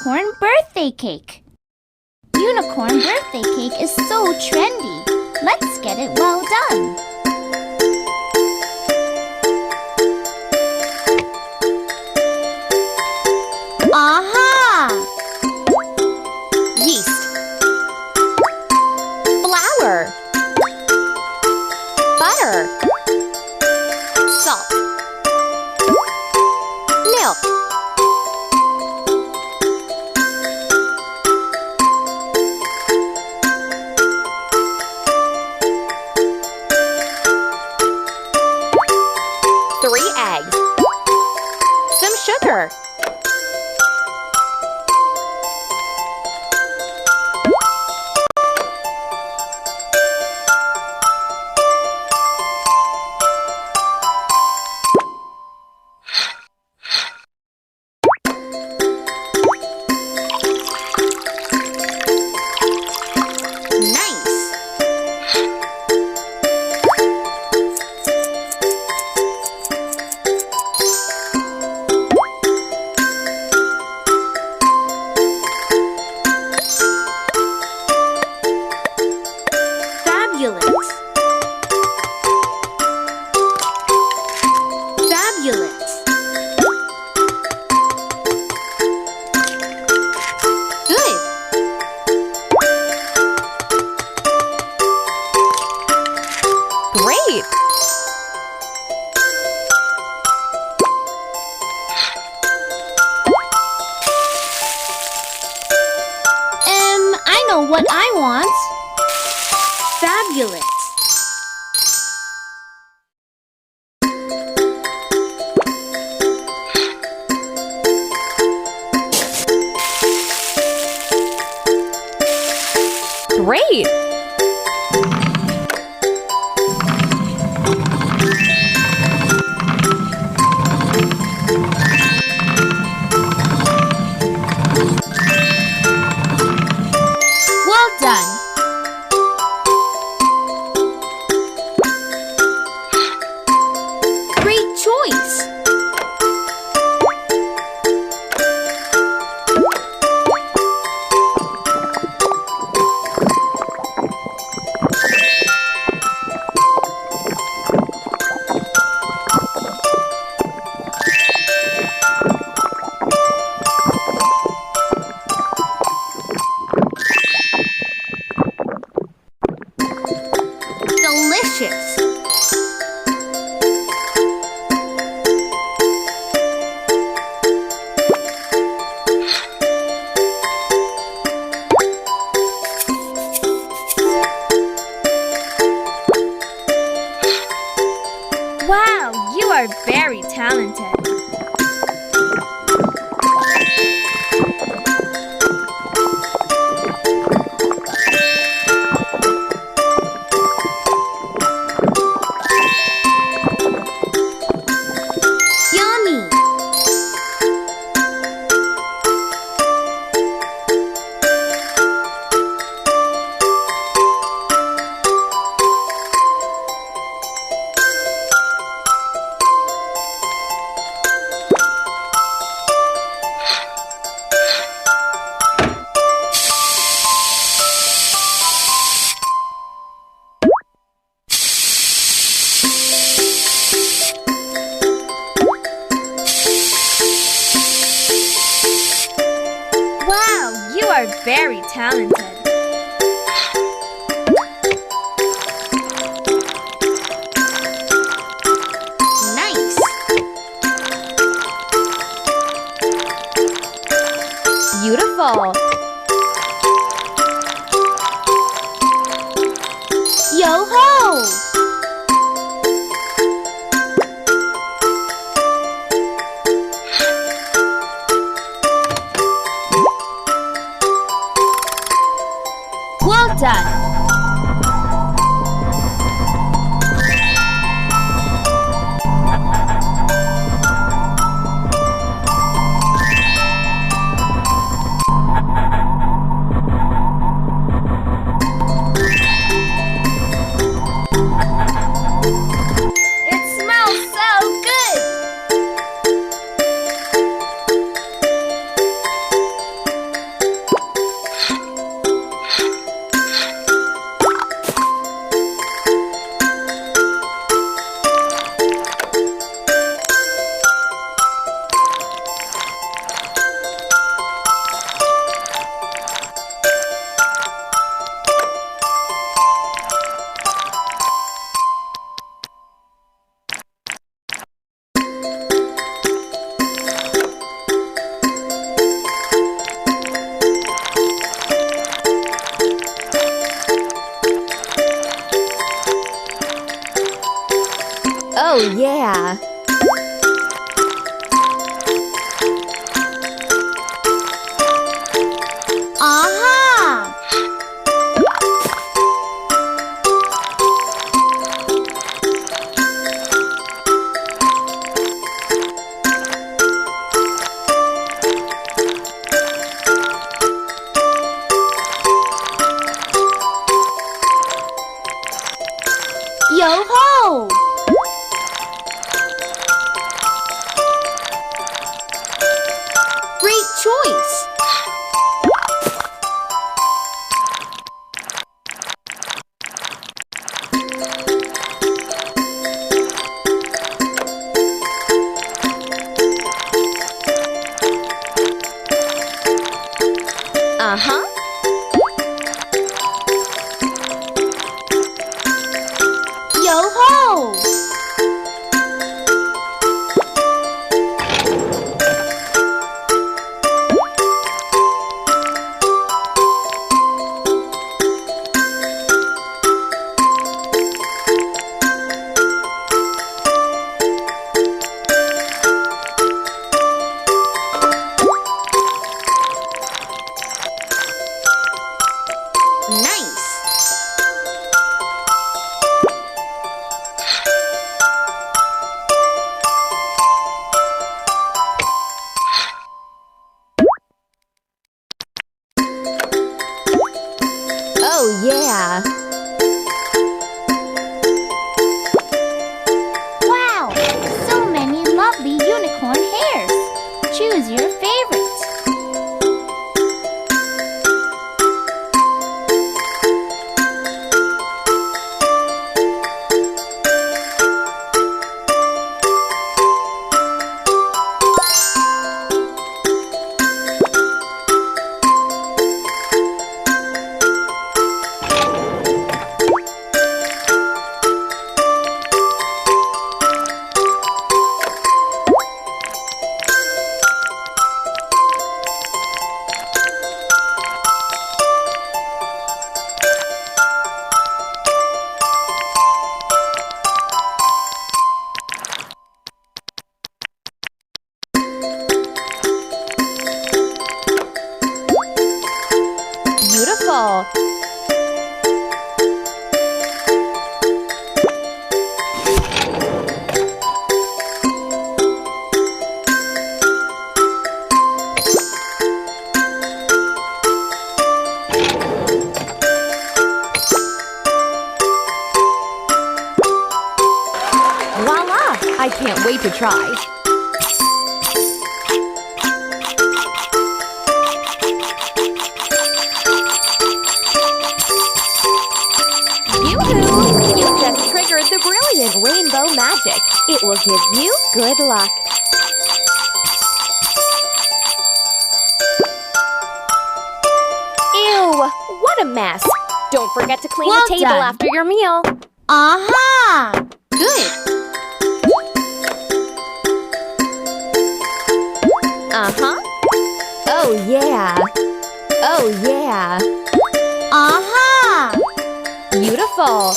unicorn birthday cake. Unicorn birthday cake is so trendy. Let's get it well done. Aha! Yeast, flour, butter, salt, milk, three eggs, some sugar, Great! I know what I want. Fabulous. Great! Well done. Great choice. Delicious. Wow, you are very talented. Yummy. Wow, you are very talented. Nice. Beautiful! Yo-ho! Oh, yeah. Aha! Yo-ho! Great choice! Uh-huh. Yo-ho! Nice! Oh, yeah. Wow! So many lovely unicorn hairs! Choose your favorite! Beautiful. Voila! I can't wait to try. Yoo-hoo! You just triggered the brilliant rainbow magic. It will give you good luck. Ew! What a mess! Don't forget to clean Well the table done. after your meal. Aha! Good! Uh-huh. Oh, yeah. Oh, yeah. Aha! Beautiful.